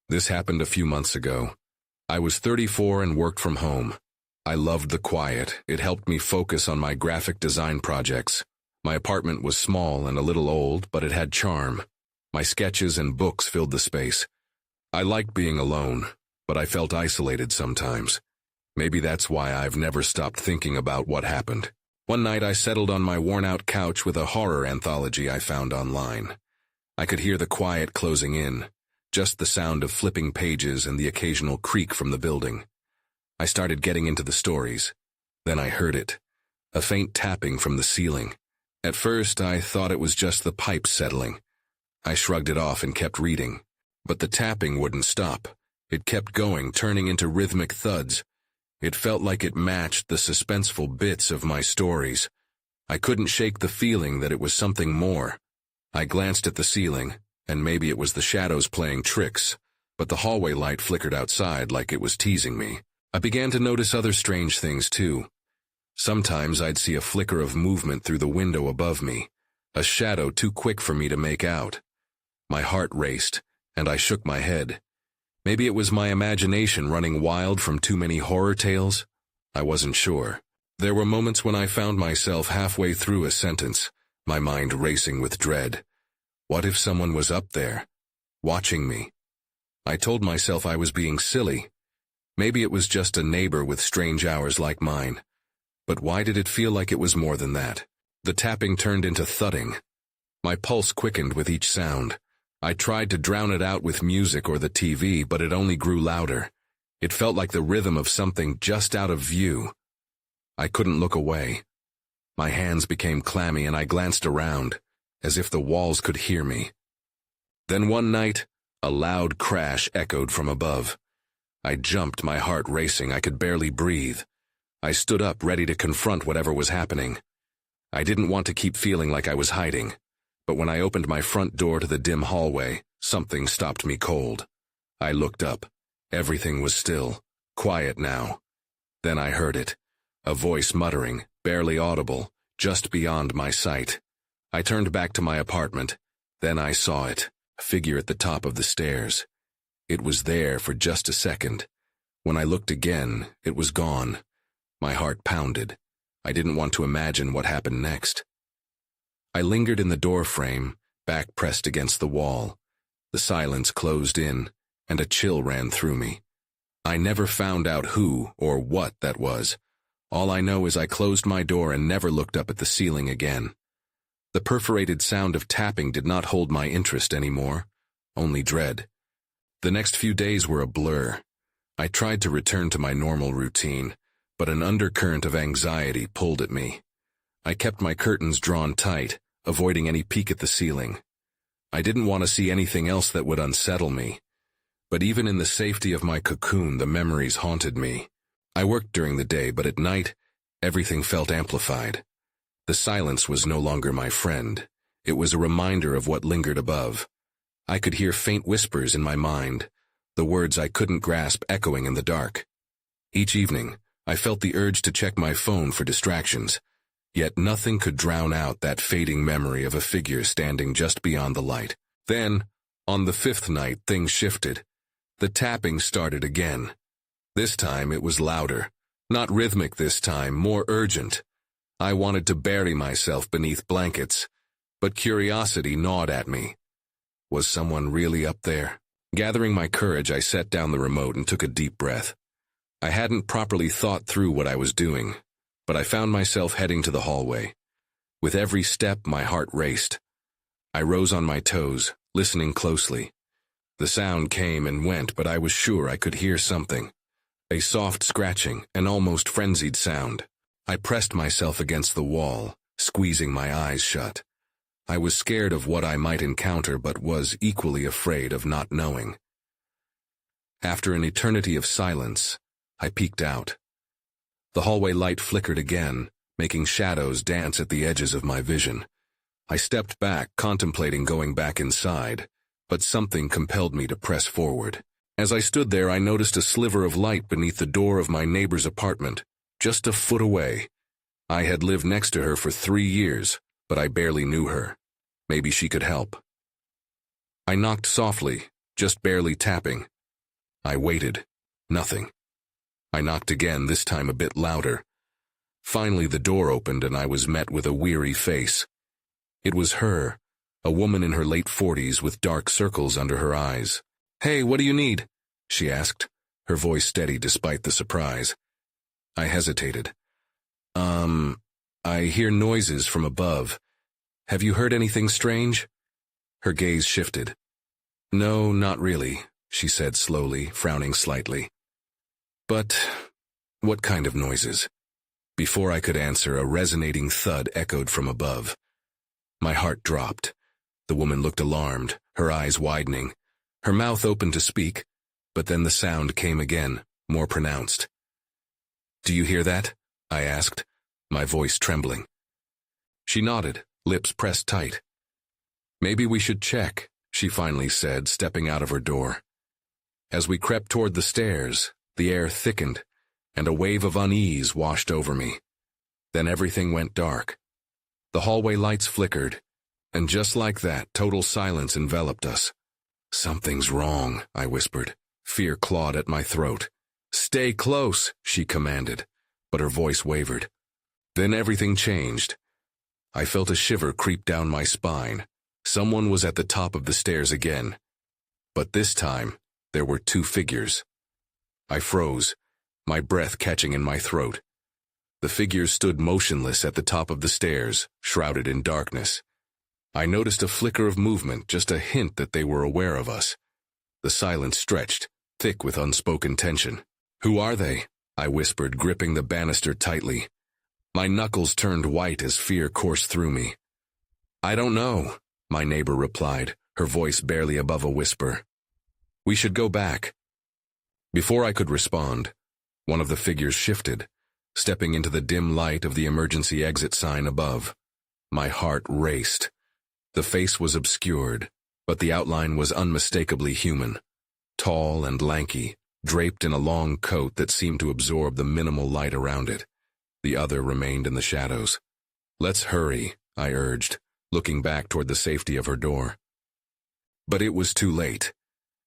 This happened a few months ago. I was 34 and worked from home. I loved the quiet. It helped me focus on my graphic design projects. My apartment was small and a little old, but it had charm. My sketches and books filled the space. I liked being alone, but I felt isolated sometimes. Maybe that's why I've never stopped thinking about what happened. One night I settled on my worn-out couch with a horror anthology I found online. I could hear the quiet closing in, just the sound of flipping pages and the occasional creak from the building. I started getting into the stories. Then I heard it, a faint tapping from the ceiling. At first, I thought it was just the pipes settling. I shrugged it off and kept reading. But the tapping wouldn't stop. It kept going, turning into rhythmic thuds. It felt like it matched the suspenseful bits of my stories. I couldn't shake the feeling that it was something more. I glanced at the ceiling, and maybe it was the shadows playing tricks, but the hallway light flickered outside like it was teasing me. I began to notice other strange things too. Sometimes I'd see a flicker of movement through the window above me, a shadow too quick for me to make out. My heart raced, and I shook my head. Maybe it was my imagination running wild from too many horror tales? I wasn't sure. There were moments when I found myself halfway through a sentence, my mind racing with dread. What if someone was up there, watching me? I told myself I was being silly. Maybe it was just a neighbor with strange hours like mine. But why did it feel like it was more than that? The tapping turned into thudding. My pulse quickened with each sound. I tried to drown it out with music or the TV, but it only grew louder. It felt like the rhythm of something just out of view. I couldn't look away. My hands became clammy and I glanced around, as if the walls could hear me. Then one night, a loud crash echoed from above. I jumped, my heart racing. I could barely breathe. I stood up, ready to confront whatever was happening. I didn't want to keep feeling like I was hiding, but when I opened my front door to the dim hallway, something stopped me cold. I looked up. Everything was still, quiet now. Then I heard it, a voice muttering, barely audible, just beyond my sight. I turned back to my apartment. Then I saw it, a figure at the top of the stairs. It was there for just a second. When I looked again, it was gone. My heart pounded. I didn't want to imagine what happened next. I lingered in the doorframe, back pressed against the wall. The silence closed in, and a chill ran through me. I never found out who or what that was. All I know is I closed my door and never looked up at the ceiling again. The perforated sound of tapping did not hold my interest anymore, only dread. The next few days were a blur. I tried to return to my normal routine, but an undercurrent of anxiety pulled at me. I kept my curtains drawn tight, avoiding any peek at the ceiling. I didn't want to see anything else that would unsettle me. But even in the safety of my cocoon, the memories haunted me. I worked during the day, but at night, everything felt amplified. The silence was no longer my friend. It was a reminder of what lingered above. I could hear faint whispers in my mind, the words I couldn't grasp echoing in the dark. Each evening, I felt the urge to check my phone for distractions, yet nothing could drown out that fading memory of a figure standing just beyond the light. Then, on the fifth night, things shifted. The tapping started again. This time it was louder. Not rhythmic this time, more urgent. I wanted to bury myself beneath blankets, but curiosity gnawed at me. Was someone really up there? Gathering my courage, I set down the remote and took a deep breath. I hadn't properly thought through what I was doing, but I found myself heading to the hallway. With every step, my heart raced. I rose on my toes, listening closely. The sound came and went, but I was sure I could hear something. A soft scratching, an almost frenzied sound. I pressed myself against the wall, squeezing my eyes shut. I was scared of what I might encounter, but was equally afraid of not knowing. After an eternity of silence, I peeked out. The hallway light flickered again, making shadows dance at the edges of my vision. I stepped back, contemplating going back inside, but something compelled me to press forward. As I stood there, I noticed a sliver of light beneath the door of my neighbor's apartment, just a foot away. I had lived next to her for 3 years, but I barely knew her. Maybe she could help. I knocked softly, just barely tapping, I waited. Nothing. I knocked again, this time a bit louder. Finally, the door opened and I was met with a weary face. It was her, a woman in her late 40s with dark circles under her eyes. "Hey, what do you need?" she asked, her voice steady despite the surprise. I hesitated. I hear noises from above. Have you heard anything strange?" Her gaze shifted. "No, not really," she said slowly, frowning slightly. "But what kind of noises?" Before I could answer, a resonating thud echoed from above. My heart dropped. The woman looked alarmed, her eyes widening. Her mouth opened to speak, but then the sound came again, more pronounced. "Do you hear that?" I asked, my voice trembling. She nodded, lips pressed tight. "Maybe we should check," she finally said, stepping out of her door. As we crept toward the stairs, the air thickened, and a wave of unease washed over me. Then everything went dark. The hallway lights flickered, and just like that, total silence enveloped us. "Something's wrong," I whispered. Fear clawed at my throat. "Stay close," she commanded, but her voice wavered. Then everything changed. I felt a shiver creep down my spine. Someone was at the top of the stairs again. But this time, there were two figures. I froze, my breath catching in my throat. The figures stood motionless at the top of the stairs, shrouded in darkness. I noticed a flicker of movement, just a hint that they were aware of us. The silence stretched, thick with unspoken tension. "Who are they?" I whispered, gripping the banister tightly. My knuckles turned white as fear coursed through me. "I don't know," my neighbor replied, her voice barely above a whisper. "We should go back." Before I could respond, one of the figures shifted, stepping into the dim light of the emergency exit sign above. My heart raced. The face was obscured, but the outline was unmistakably human. Tall and lanky, draped in a long coat that seemed to absorb the minimal light around it. The other remained in the shadows. "Let's hurry," I urged, looking back toward the safety of her door. But it was too late.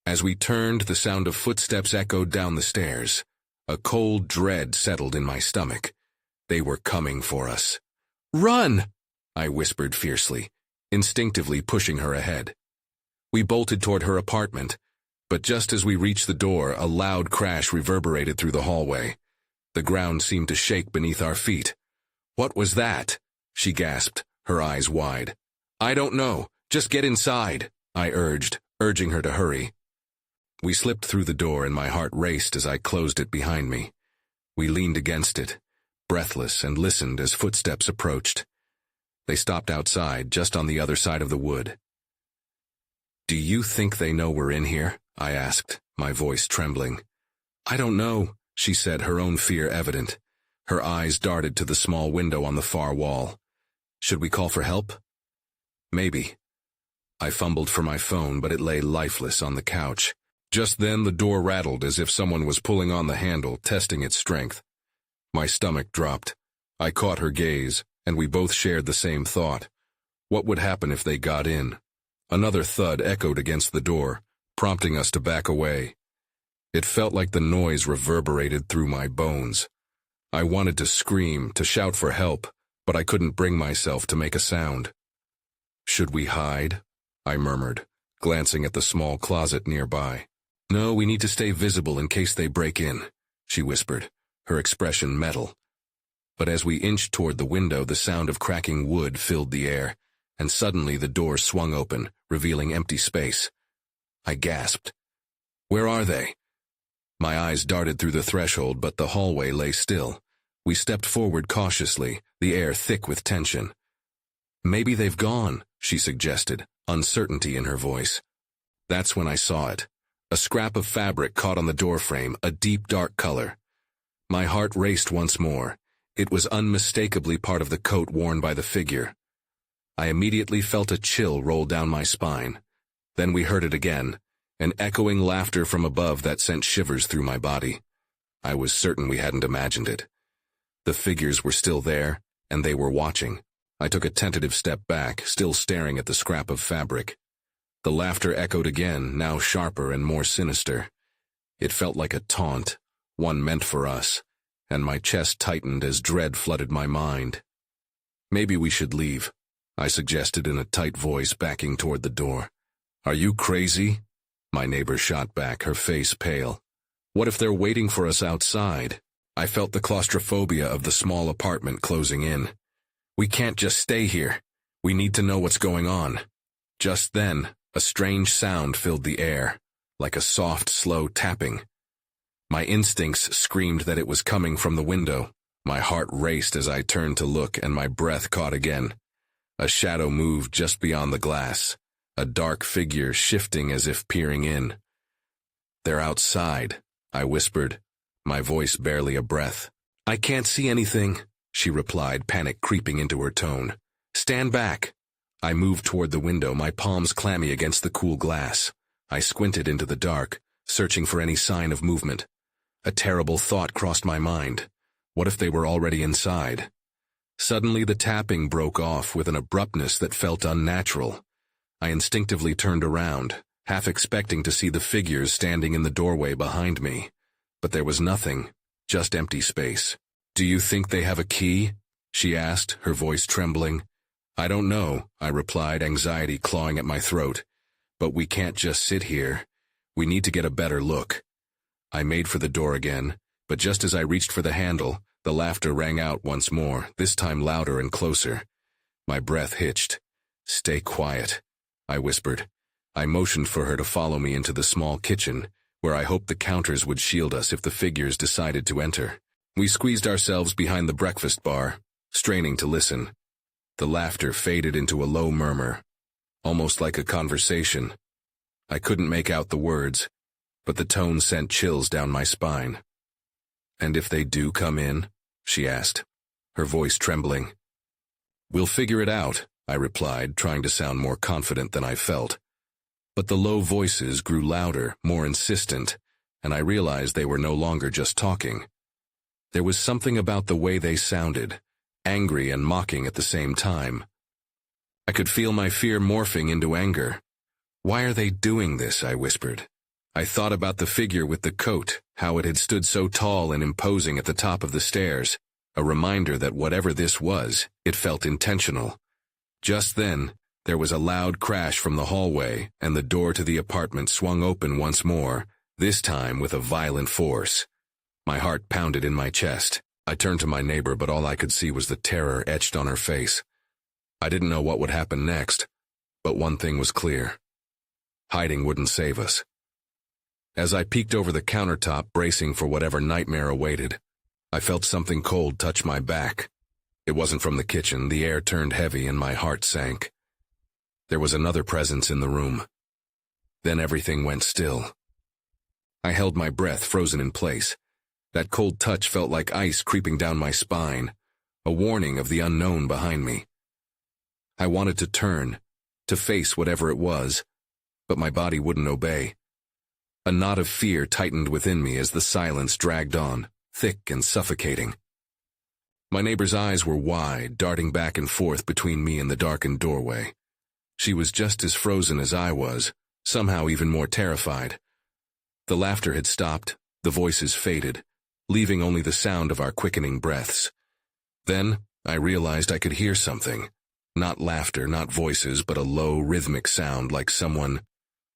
As we turned, the sound of footsteps echoed down the stairs. A cold dread settled in my stomach. They were coming for us. "Run!" I whispered fiercely, instinctively pushing her ahead. We bolted toward her apartment, but just as we reached the door, a loud crash reverberated through the hallway. The ground seemed to shake beneath our feet. "What was that?" she gasped, her eyes wide. "I don't know. Just get inside," I urged, urging her to hurry. We slipped through the door and my heart raced as I closed it behind me. We leaned against it, breathless, and listened as footsteps approached. They stopped outside, just on the other side of the wood. "Do you think they know we're in here?" I asked, my voice trembling. "I don't know," she said, her own fear evident. Her eyes darted to the small window on the far wall. "Should we call for help?" "Maybe." I fumbled for my phone, but it lay lifeless on the couch. Just then the door rattled as if someone was pulling on the handle, testing its strength. My stomach dropped. I caught her gaze, and we both shared the same thought. What would happen if they got in? Another thud echoed against the door, prompting us to back away. It felt like the noise reverberated through my bones. I wanted to scream, to shout for help, but I couldn't bring myself to make a sound. "Should we hide?" I murmured, glancing at the small closet nearby. "No, we need to stay visible in case they break in," she whispered, her expression metal. But as we inched toward the window, the sound of cracking wood filled the air, and suddenly the door swung open, revealing empty space. I gasped. "Where are they?" My eyes darted through the threshold, but the hallway lay still. We stepped forward cautiously, the air thick with tension. "Maybe they've gone," she suggested, uncertainty in her voice. That's when I saw it. A scrap of fabric caught on the doorframe, a deep dark color. My heart raced once more. It was unmistakably part of the coat worn by the figure. I immediately felt a chill roll down my spine. Then we heard it again, an echoing laughter from above that sent shivers through my body. I was certain we hadn't imagined it. The figures were still there, and they were watching. I took a tentative step back, still staring at the scrap of fabric. The laughter echoed again, now sharper and more sinister. It felt like a taunt, one meant for us, and my chest tightened as dread flooded my mind. "Maybe we should leave," I suggested in a tight voice, backing toward the door. "Are you crazy?" my neighbor shot back, her face pale. "What if they're waiting for us outside?" I felt the claustrophobia of the small apartment closing in. "We can't just stay here. We need to know what's going on." Just then, a strange sound filled the air, like a soft, slow tapping. My instincts screamed that it was coming from the window. My heart raced as I turned to look, and my breath caught again. A shadow moved just beyond the glass, a dark figure shifting as if peering in. "They're outside," I whispered, my voice barely a breath. "I can't see anything," she replied, panic creeping into her tone. "Stand back." I moved toward the window, my palms clammy against the cool glass. I squinted into the dark, searching for any sign of movement. A terrible thought crossed my mind. What if they were already inside? Suddenly the tapping broke off with an abruptness that felt unnatural. I instinctively turned around, half expecting to see the figures standing in the doorway behind me. But there was nothing, just empty space. "Do you think they have a key?" she asked, her voice trembling. "I don't know," I replied, anxiety clawing at my throat. "But we can't just sit here. We need to get a better look." I made for the door again, but just as I reached for the handle, the laughter rang out once more, this time louder and closer. My breath hitched. "Stay quiet," I whispered. I motioned for her to follow me into the small kitchen, where I hoped the counters would shield us if the figures decided to enter. We squeezed ourselves behind the breakfast bar, straining to listen. The laughter faded into a low murmur, almost like a conversation. I couldn't make out the words, but the tone sent chills down my spine. "And if they do come in?" she asked, her voice trembling. "We'll figure it out," I replied, trying to sound more confident than I felt. But the low voices grew louder, more insistent, and I realized they were no longer just talking. There was something about the way they sounded, angry and mocking at the same time. I could feel my fear morphing into anger. "Why are they doing this?" I whispered. I thought about the figure with the coat, how it had stood so tall and imposing at the top of the stairs, a reminder that whatever this was, it felt intentional. Just then, there was a loud crash from the hallway, and the door to the apartment swung open once more, this time with a violent force. My heart pounded in my chest. I turned to my neighbor, but all I could see was the terror etched on her face. I didn't know what would happen next, but one thing was clear. Hiding wouldn't save us. As I peeked over the countertop, bracing for whatever nightmare awaited, I felt something cold touch my back. It wasn't from the kitchen. The air turned heavy and my heart sank. There was another presence in the room. Then everything went still. I held my breath, frozen in place. That cold touch felt like ice creeping down my spine, a warning of the unknown behind me. I wanted to turn, to face whatever it was, but my body wouldn't obey. A knot of fear tightened within me as the silence dragged on, thick and suffocating. My neighbor's eyes were wide, darting back and forth between me and the darkened doorway. She was just as frozen as I was, somehow even more terrified. The laughter had stopped, the voices faded, leaving only the sound of our quickening breaths. Then, I realized I could hear something. Not laughter, not voices, but a low, rhythmic sound like someone,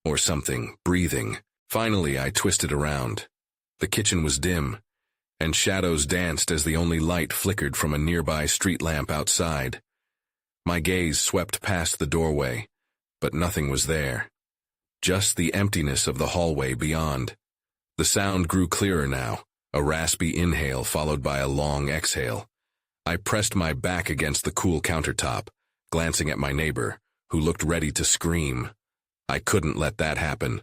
or something, breathing. Finally, I twisted around. The kitchen was dim, and shadows danced as the only light flickered from a nearby street lamp outside. My gaze swept past the doorway, but nothing was there. Just the emptiness of the hallway beyond. The sound grew clearer now, a raspy inhale followed by a long exhale. I pressed my back against the cool countertop, glancing at my neighbor, who looked ready to scream. I couldn't let that happen.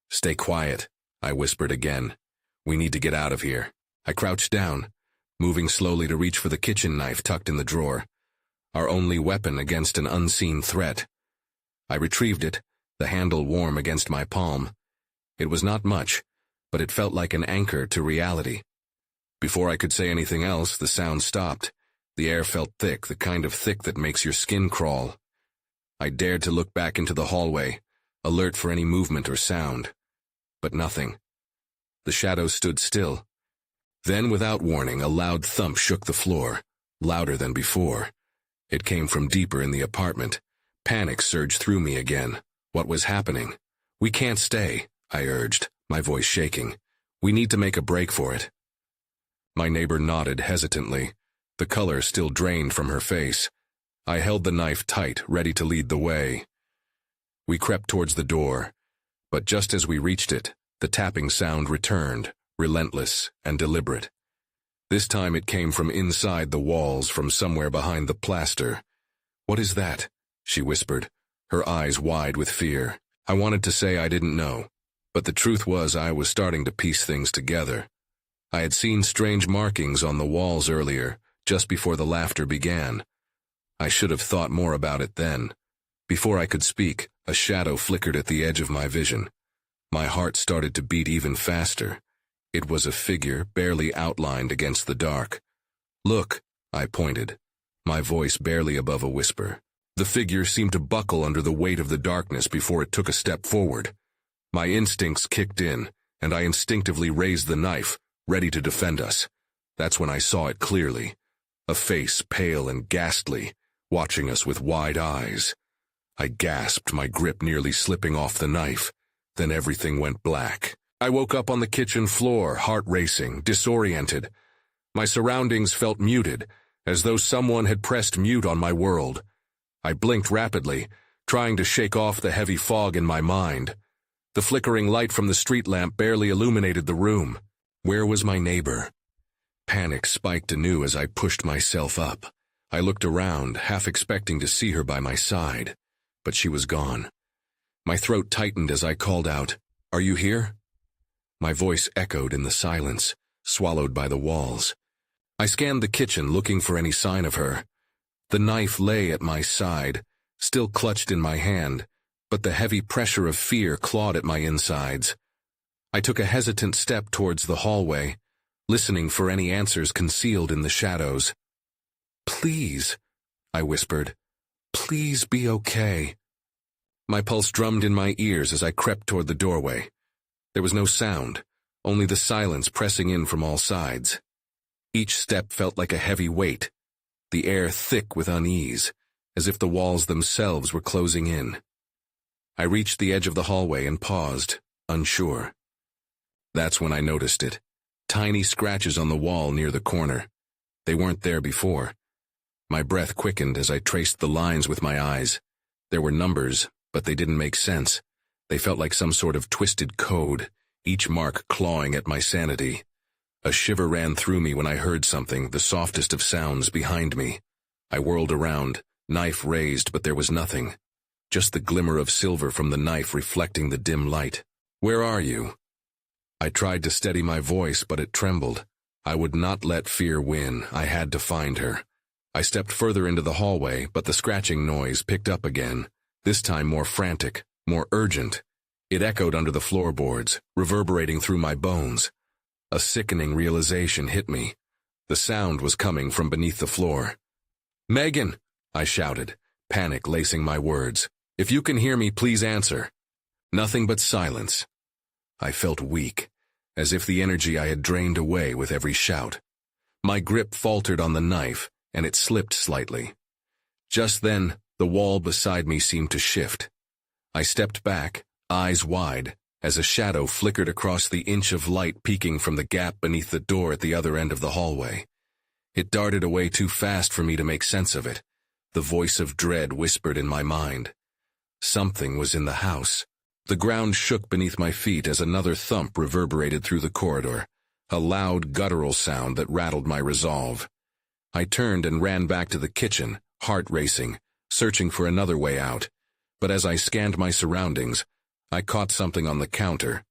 "Stay quiet," I whispered again. "We need to get out of here." I crouched down, moving slowly to reach for the kitchen knife tucked in the drawer, our only weapon against an unseen threat. I retrieved it, the handle warm against my palm. It was not much, but it felt like an anchor to reality. Before I could say anything else, the sound stopped. The air felt thick, the kind of thick that makes your skin crawl. I dared to look back into the hallway, alert for any movement or sound. But nothing. The shadows stood still. Then, without warning, a loud thump shook the floor, louder than before. It came from deeper in the apartment. Panic surged through me again. What was happening? "We can't stay," I urged, my voice shaking. "We need to make a break for it." My neighbor nodded hesitantly, the color still drained from her face. I held the knife tight, ready to lead the way. We crept towards the door, but just as we reached it, the tapping sound returned, relentless and deliberate. This time it came from inside the walls, from somewhere behind the plaster. "What is that?" she whispered, her eyes wide with fear. I wanted to say I didn't know, but the truth was I was starting to piece things together. I had seen strange markings on the walls earlier, just before the laughter began. I should have thought more about it then. Before I could speak, a shadow flickered at the edge of my vision. My heart started to beat even faster. It was a figure barely outlined against the dark. "Look," I pointed, my voice barely above a whisper. The figure seemed to buckle under the weight of the darkness before it took a step forward. My instincts kicked in, and I instinctively raised the knife, ready to defend us. That's when I saw it clearly. A face pale and ghastly, watching us with wide eyes. I gasped, my grip nearly slipping off the knife. Then everything went black. I woke up on the kitchen floor, heart racing, disoriented. My surroundings felt muted, as though someone had pressed mute on my world. I blinked rapidly, trying to shake off the heavy fog in my mind. The flickering light from the street lamp barely illuminated the room. Where was my neighbor? Panic spiked anew as I pushed myself up. I looked around, half expecting to see her by my side, but she was gone. My throat tightened as I called out, "Are you here?" My voice echoed in the silence, swallowed by the walls. I scanned the kitchen, looking for any sign of her. The knife lay at my side, still clutched in my hand, but the heavy pressure of fear clawed at my insides. I took a hesitant step towards the hallway, listening for any answers concealed in the shadows. "Please," I whispered, "please be okay." My pulse drummed in my ears as I crept toward the doorway. There was no sound, only the silence pressing in from all sides. Each step felt like a heavy weight, the air thick with unease, as if the walls themselves were closing in. I reached the edge of the hallway and paused, unsure. That's when I noticed it. Tiny scratches on the wall near the corner. They weren't there before. My breath quickened as I traced the lines with my eyes. There were numbers, but they didn't make sense. They felt like some sort of twisted code, each mark clawing at my sanity. A shiver ran through me when I heard something, the softest of sounds, behind me. I whirled around, knife raised, but there was nothing. Just the glimmer of silver from the knife reflecting the dim light. "Where are you?" I tried to steady my voice, but it trembled. I would not let fear win. I had to find her. I stepped further into the hallway, but the scratching noise picked up again, this time more frantic, more urgent. It echoed under the floorboards, reverberating through my bones. A sickening realization hit me. The sound was coming from beneath the floor. "Megan!" I shouted, panic lacing my words. "If you can hear me, please answer." Nothing but silence. I felt weak, as if the energy I had drained away with every shout. My grip faltered on the knife, and it slipped slightly. Just then, the wall beside me seemed to shift. I stepped back, eyes wide, as a shadow flickered across the inch of light peeking from the gap beneath the door at the other end of the hallway. It darted away too fast for me to make sense of it. The voice of dread whispered in my mind. Something was in the house. The ground shook beneath my feet as another thump reverberated through the corridor, a loud guttural sound that rattled my resolve. I turned and ran back to the kitchen, heart racing, searching for another way out. But as I scanned my surroundings, I caught something on the counter,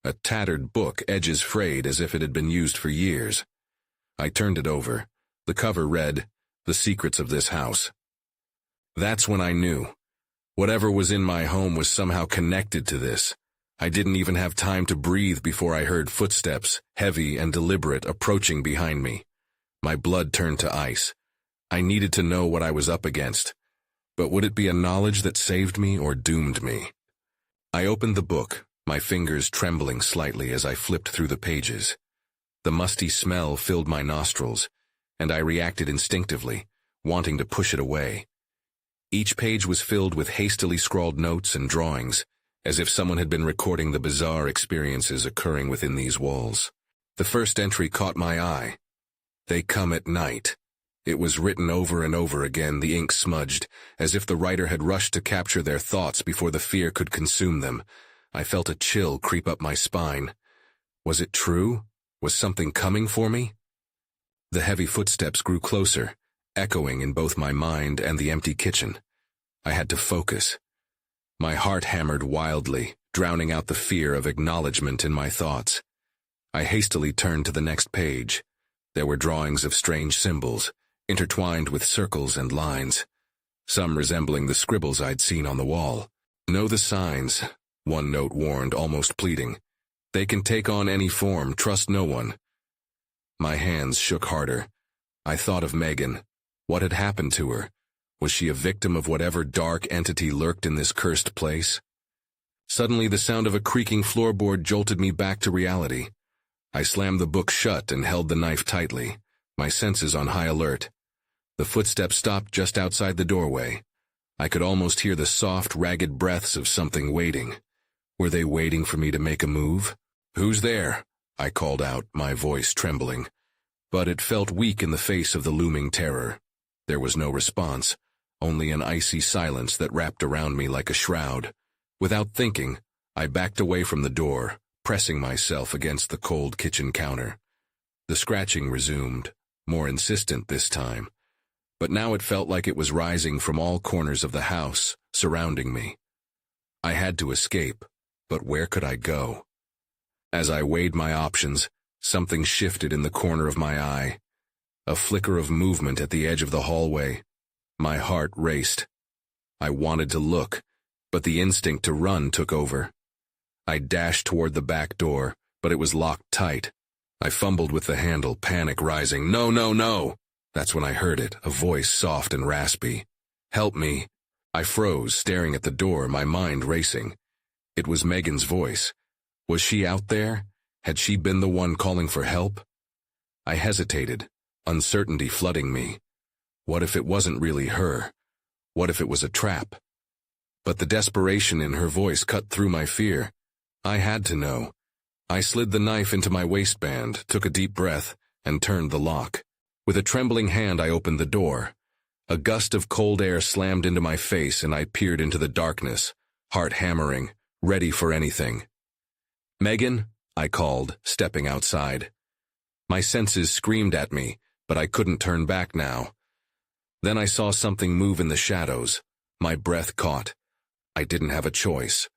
a tattered book, edges frayed as if it had been used for years. I turned it over. The cover read, "The Secrets of This House." That's when I knew. Whatever was in my home was somehow connected to this. I didn't even have time to breathe before I heard footsteps, heavy and deliberate, approaching behind me. My blood turned to ice. I needed to know what I was up against. But would it be a knowledge that saved me or doomed me? I opened the book, my fingers trembling slightly as I flipped through the pages. The musty smell filled my nostrils, and I reacted instinctively, wanting to push it away. Each page was filled with hastily scrawled notes and drawings, as if someone had been recording the bizarre experiences occurring within these walls. The first entry caught my eye. "They come at night." It was written over and over again, the ink smudged, as if the writer had rushed to capture their thoughts before the fear could consume them. I felt a chill creep up my spine. Was it true? Was something coming for me? The heavy footsteps grew closer, echoing in both my mind and the empty kitchen. I had to focus. My heart hammered wildly, drowning out the fear of acknowledgement in my thoughts. I hastily turned to the next page. There were drawings of strange symbols, intertwined with circles and lines, some resembling the scribbles I'd seen on the wall. "Know the signs," one note warned, almost pleading. "They can take on any form, trust no one." My hands shook harder. I thought of Megan. What had happened to her? Was she a victim of whatever dark entity lurked in this cursed place? Suddenly, the sound of a creaking floorboard jolted me back to reality. I slammed the book shut and held the knife tightly, my senses on high alert. The footsteps stopped just outside the doorway. I could almost hear the soft, ragged breaths of something waiting. Were they waiting for me to make a move? "Who's there?" I called out, my voice trembling. But it felt weak in the face of the looming terror. There was no response, only an icy silence that wrapped around me like a shroud. Without thinking, I backed away from the door, pressing myself against the cold kitchen counter. The scratching resumed, more insistent this time. But now it felt like it was rising from all corners of the house, surrounding me. I had to escape, but where could I go? As I weighed my options, something shifted in the corner of my eye. A flicker of movement at the edge of the hallway. My heart raced. I wanted to look, but the instinct to run took over. I dashed toward the back door, but it was locked tight. I fumbled with the handle, panic rising. "No, no, no!" That's when I heard it, a voice soft and raspy. "Help me." I froze, staring at the door, my mind racing. It was Megan's voice. Was she out there? Had she been the one calling for help? I hesitated, uncertainty flooding me. What if it wasn't really her? What if it was a trap? But the desperation in her voice cut through my fear. I had to know. I slid the knife into my waistband, took a deep breath, and turned the lock. With a trembling hand I opened the door. A gust of cold air slammed into my face and I peered into the darkness, heart hammering, ready for anything. "Megan," I called, stepping outside. My senses screamed at me, but I couldn't turn back now. Then I saw something move in the shadows. My breath caught. I didn't have a choice.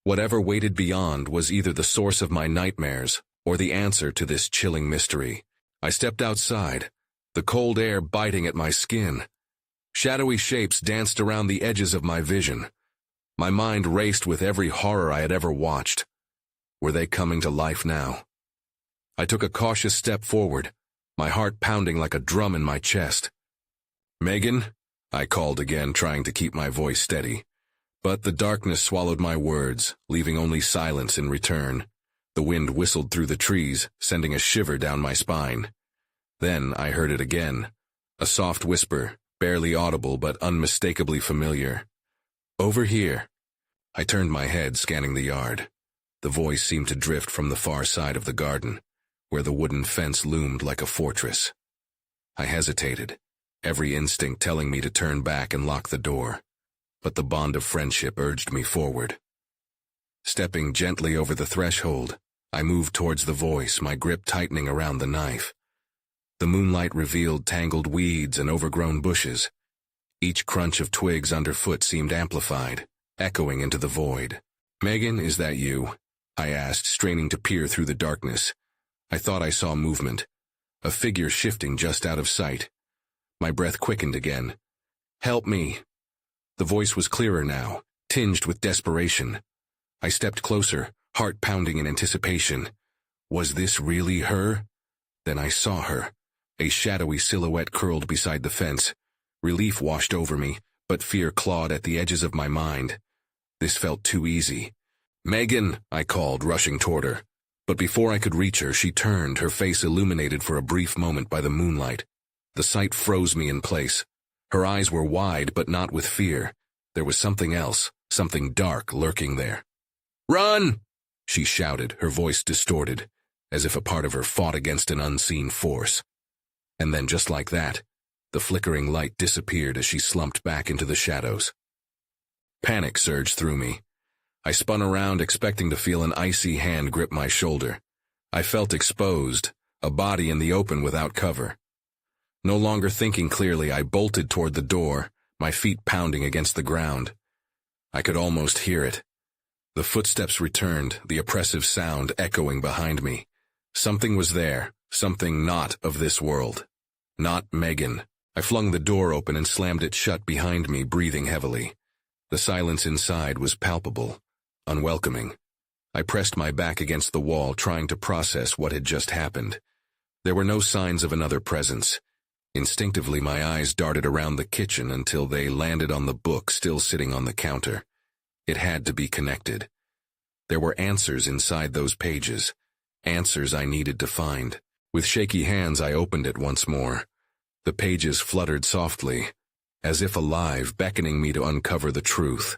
Whatever waited beyond was either the source of my nightmares or the answer to this chilling mystery. I stepped outside, the cold air biting at my skin. Shadowy shapes danced around the edges of my vision. My mind raced with every horror I had ever watched. Were they coming to life now? I took a cautious step forward, my heart pounding like a drum in my chest. "Megan?" I called again, trying to keep my voice steady. But the darkness swallowed my words, leaving only silence in return. The wind whistled through the trees, sending a shiver down my spine. Then I heard it again, a soft whisper, barely audible but unmistakably familiar. "Over here." I turned my head, scanning the yard. The voice seemed to drift from the far side of the garden, where the wooden fence loomed like a fortress. I hesitated, every instinct telling me to turn back and lock the door. But the bond of friendship urged me forward. Stepping gently over the threshold, I moved towards the voice, my grip tightening around the knife. The moonlight revealed tangled weeds and overgrown bushes. Each crunch of twigs underfoot seemed amplified, echoing into the void. "Megan, is that you?" I asked, straining to peer through the darkness. I thought I saw movement, a figure shifting just out of sight. My breath quickened again. "Help me." The voice was clearer now, tinged with desperation. I stepped closer, heart pounding in anticipation. Was this really her? Then I saw her, a shadowy silhouette curled beside the fence. Relief washed over me, but fear clawed at the edges of my mind. This felt too easy. "Megan," I called, rushing toward her. But before I could reach her, she turned, her face illuminated for a brief moment by the moonlight. The sight froze me in place. Her eyes were wide, but not with fear. There was something else, something dark lurking there. "Run!" she shouted, her voice distorted, as if a part of her fought against an unseen force. And then, just like that, the flickering light disappeared as she slumped back into the shadows. Panic surged through me. I spun around, expecting to feel an icy hand grip my shoulder. I felt exposed, a body in the open without cover. No longer thinking clearly, I bolted toward the door, my feet pounding against the ground. I could almost hear it. The footsteps returned, the oppressive sound echoing behind me. Something was there, something not of this world. Not Megan. I flung the door open and slammed it shut behind me, breathing heavily. The silence inside was palpable, unwelcoming. I pressed my back against the wall, trying to process what had just happened. There were no signs of another presence. Instinctively, my eyes darted around the kitchen until they landed on the book still sitting on the counter. It had to be connected. There were answers inside those pages, answers I needed to find. With shaky hands, I opened it once more. The pages fluttered softly, as if alive, beckoning me to uncover the truth.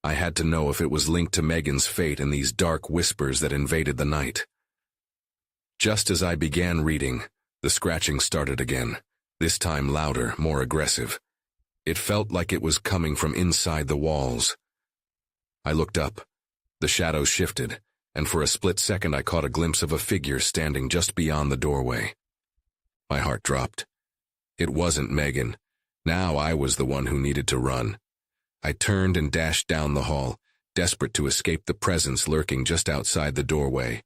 I had to know if it was linked to Megan's fate and these dark whispers that invaded the night. Just as I began reading, the scratching started again, this time louder, more aggressive. It felt like it was coming from inside the walls. I looked up. The shadows shifted, and for a split second I caught a glimpse of a figure standing just beyond the doorway. My heart dropped. It wasn't Megan. Now I was the one who needed to run. I turned and dashed down the hall, desperate to escape the presence lurking just outside the doorway.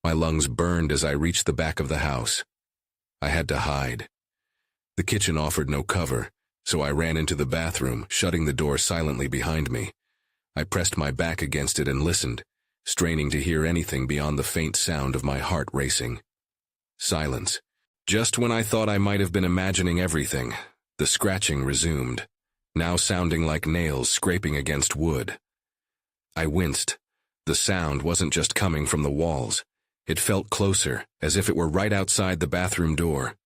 My lungs burned as I reached the back of the house. I had to hide. The kitchen offered no cover, so I ran into the bathroom, shutting the door silently behind me. I pressed my back against it and listened, straining to hear anything beyond the faint sound of my heart racing. Silence. Just when I thought I might have been imagining everything, the scratching resumed, now sounding like nails scraping against wood. I winced. The sound wasn't just coming from the walls. It felt closer, as if it were right outside the bathroom door.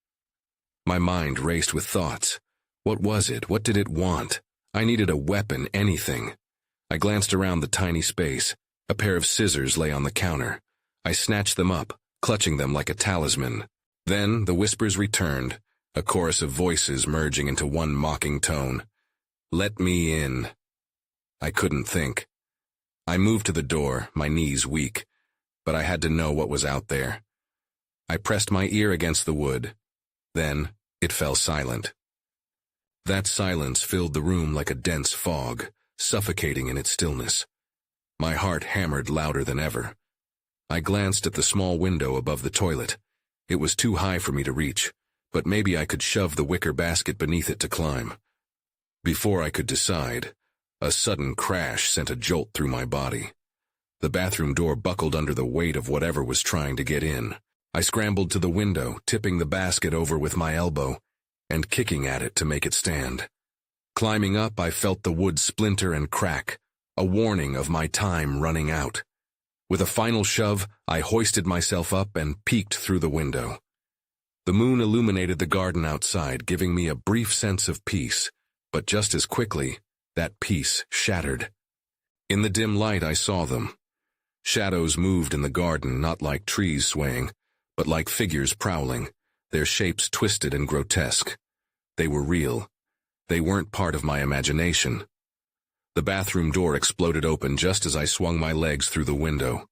My mind raced with thoughts. What was it? What did it want? I needed a weapon, anything. I glanced around the tiny space. A pair of scissors lay on the counter. I snatched them up, clutching them like a talisman. Then the whispers returned, a chorus of voices merging into one mocking tone. "Let me in." I couldn't think. I moved to the door, my knees weak, but I had to know what was out there. I pressed my ear against the wood. Then it fell silent. That silence filled the room like a dense fog, suffocating in its stillness. My heart hammered louder than ever. I glanced at the small window above the toilet. It was too high for me to reach, but maybe I could shove the wicker basket beneath it to climb. Before I could decide, a sudden crash sent a jolt through my body. The bathroom door buckled under the weight of whatever was trying to get in. I scrambled to the window, tipping the basket over with my elbow, and kicking at it to make it stand. Climbing up, I felt the wood splinter and crack, a warning of my time running out. With a final shove, I hoisted myself up and peeked through the window. The moon illuminated the garden outside, giving me a brief sense of peace, but just as quickly, that peace shattered. In the dim light, I saw them. Shadows moved in the garden, not like trees swaying, but like figures prowling, their shapes twisted and grotesque. They were real. They weren't part of my imagination. The bathroom door exploded open just as I swung my legs through the window.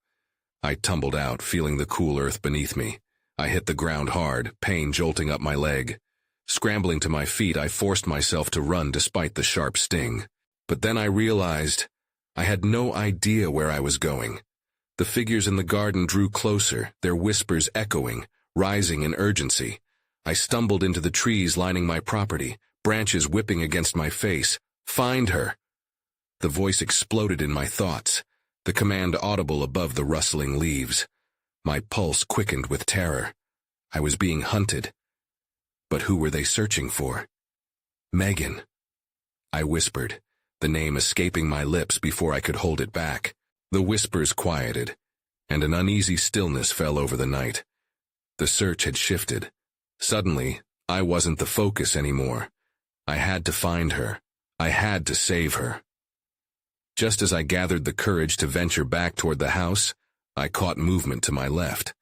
I tumbled out, feeling the cool earth beneath me. I hit the ground hard, pain jolting up my leg. Scrambling to my feet, I forced myself to run despite the sharp sting. But then I realized I had no idea where I was going. The figures in the garden drew closer, their whispers echoing, rising in urgency. I stumbled into the trees lining my property, branches whipping against my face. "Find her!" The voice exploded in my thoughts, the command audible above the rustling leaves. My pulse quickened with terror. I was being hunted. But who were they searching for? "Megan," I whispered, the name escaping my lips before I could hold it back. The whispers quieted, and an uneasy stillness fell over the night. The search had shifted. Suddenly, I wasn't the focus anymore. I had to find her. I had to save her. Just as I gathered the courage to venture back toward the house, I caught movement to my left.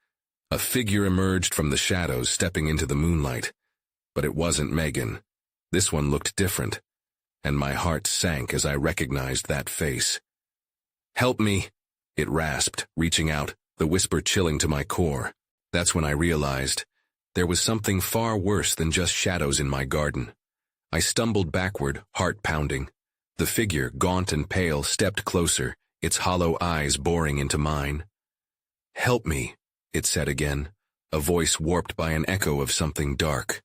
A figure emerged from the shadows, stepping into the moonlight. But it wasn't Megan. This one looked different, and my heart sank as I recognized that face. "Help me," it rasped, reaching out, the whisper chilling to my core. That's when I realized there was something far worse than just shadows in my garden. I stumbled backward, heart pounding. The figure, gaunt and pale, stepped closer, its hollow eyes boring into mine. "Help me," it said again, a voice warped by an echo of something dark.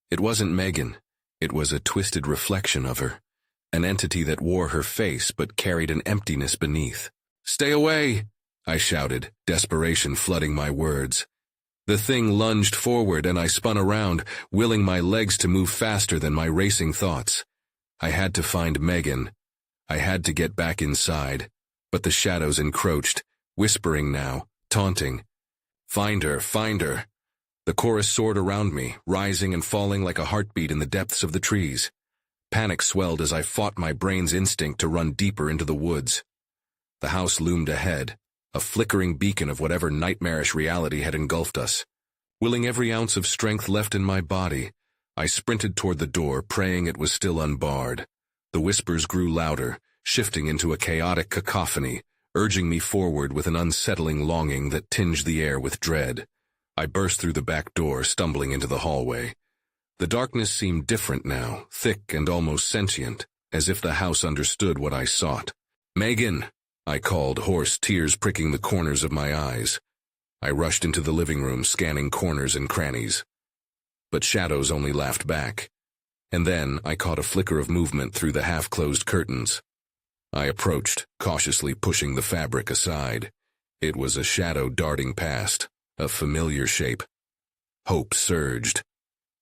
It wasn't Megan. It was a twisted reflection of her, an entity that wore her face but carried an emptiness beneath. "Stay away!" I shouted, desperation flooding my words. The thing lunged forward and I spun around, willing my legs to move faster than my racing thoughts. I had to find Megan. I had to get back inside, but the shadows encroached, whispering now, taunting. "Find her, find her!" The chorus soared around me, rising and falling like a heartbeat in the depths of the trees. Panic swelled as I fought my brain's instinct to run deeper into the woods. The house loomed ahead, a flickering beacon of whatever nightmarish reality had engulfed us. Willing every ounce of strength left in my body, I sprinted toward the door, praying it was still unbarred. The whispers grew louder, shifting into a chaotic cacophony, urging me forward with an unsettling longing that tinged the air with dread. I burst through the back door, stumbling into the hallway. The darkness seemed different now, thick and almost sentient, as if the house understood what I sought. "Megan!" I called, hoarse, tears pricking the corners of my eyes. I rushed into the living room, scanning corners and crannies. But shadows only laughed back. And then I caught a flicker of movement through the half-closed curtains. I approached, cautiously pushing the fabric aside. It was a shadow darting past, a familiar shape. Hope surged.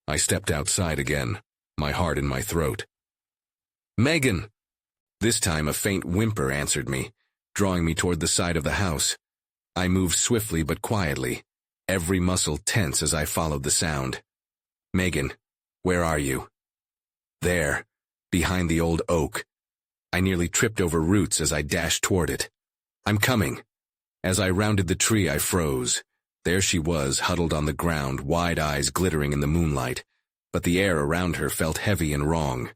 I stepped outside again, my heart in my throat. "Megan!" This time a faint whimper answered me, drawing me toward the side of the house. I moved swiftly but quietly, every muscle tense as I followed the sound. "Megan, where are you?" "There, behind the old oak." I nearly tripped over roots as I dashed toward it. "I'm coming." As I rounded the tree, I froze. There she was, huddled on the ground, wide eyes glittering in the moonlight. But the air around her felt heavy and wrong.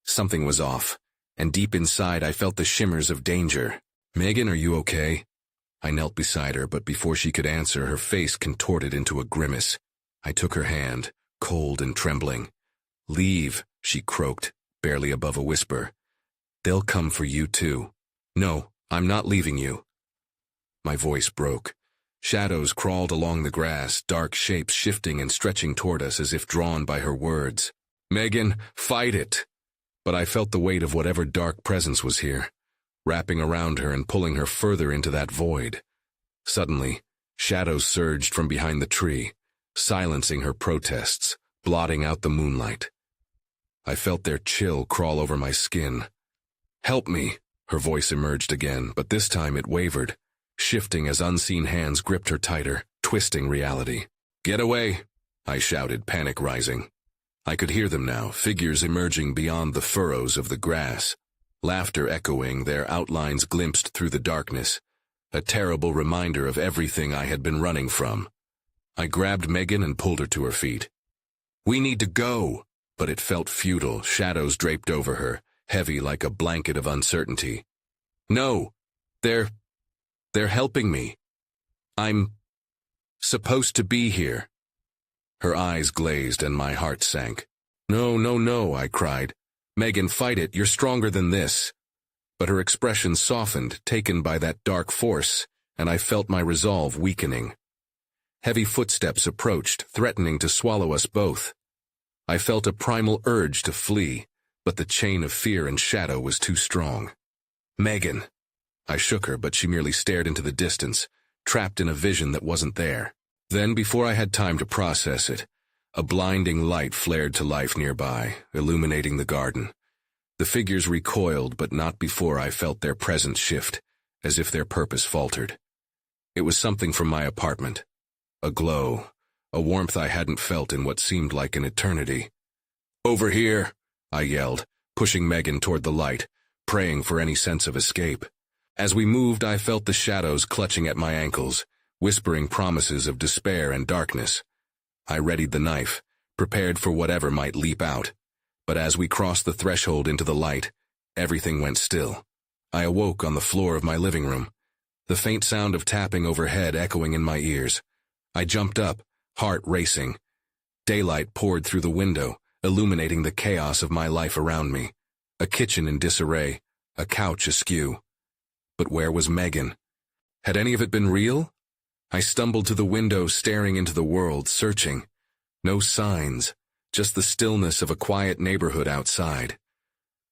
Something was off, and deep inside I felt the shimmers of danger. "Megan, are you okay?" I knelt beside her, but before she could answer, her face contorted into a grimace. I took her hand, cold and trembling. "Leave," she croaked, barely above a whisper. "They'll come for you too." "No, I'm not leaving you." My voice broke. Shadows crawled along the grass, dark shapes shifting and stretching toward us as if drawn by her words. "Megan, fight it!" But I felt the weight of whatever dark presence was here, wrapping around her and pulling her further into that void. Suddenly, shadows surged from behind the tree, silencing her protests, blotting out the moonlight. I felt their chill crawl over my skin. "Help me!" Her voice emerged again, but this time it wavered, shifting as unseen hands gripped her tighter, twisting reality. "Get away!" I shouted, panic rising. I could hear them now, figures emerging beyond the furrows of the grass, laughter echoing, their outlines glimpsed through the darkness, a terrible reminder of everything I had been running from. I grabbed Megan and pulled her to her feet. "We need to go!" But it felt futile, shadows draped over her, heavy like a blanket of uncertainty. "No! They're helping me. I'm supposed to be here." Her eyes glazed and my heart sank. "No, no, no," I cried. "Megan, fight it, you're stronger than this." But her expression softened, taken by that dark force, and I felt my resolve weakening. Heavy footsteps approached, threatening to swallow us both. I felt a primal urge to flee, but the chain of fear and shadow was too strong. "Megan!" I shook her, but she merely stared into the distance, trapped in a vision that wasn't there. Then, before I had time to process it, a blinding light flared to life nearby, illuminating the garden. The figures recoiled, but not before I felt their presence shift, as if their purpose faltered. It was something from my apartment. A glow, a warmth I hadn't felt in what seemed like an eternity. "Over here," I yelled, pushing Megan toward the light, praying for any sense of escape. As we moved, I felt the shadows clutching at my ankles, whispering promises of despair and darkness. I readied the knife, prepared for whatever might leap out. But as we crossed the threshold into the light, everything went still. I awoke on the floor of my living room, the faint sound of tapping overhead echoing in my ears. I jumped up, heart racing. Daylight poured through the window, illuminating the chaos of my life around me. A kitchen in disarray, a couch askew. But where was Megan? Had any of it been real? I stumbled to the window, staring into the world, searching. No signs, just the stillness of a quiet neighborhood outside.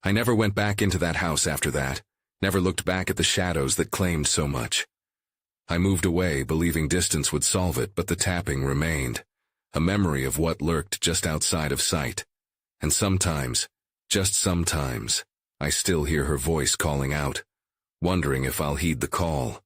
I never went back into that house after that, never looked back at the shadows that claimed so much. I moved away, believing distance would solve it, but the tapping remained, a memory of what lurked just outside of sight. And sometimes, just sometimes, I still hear her voice calling out, wondering if I'll heed the call.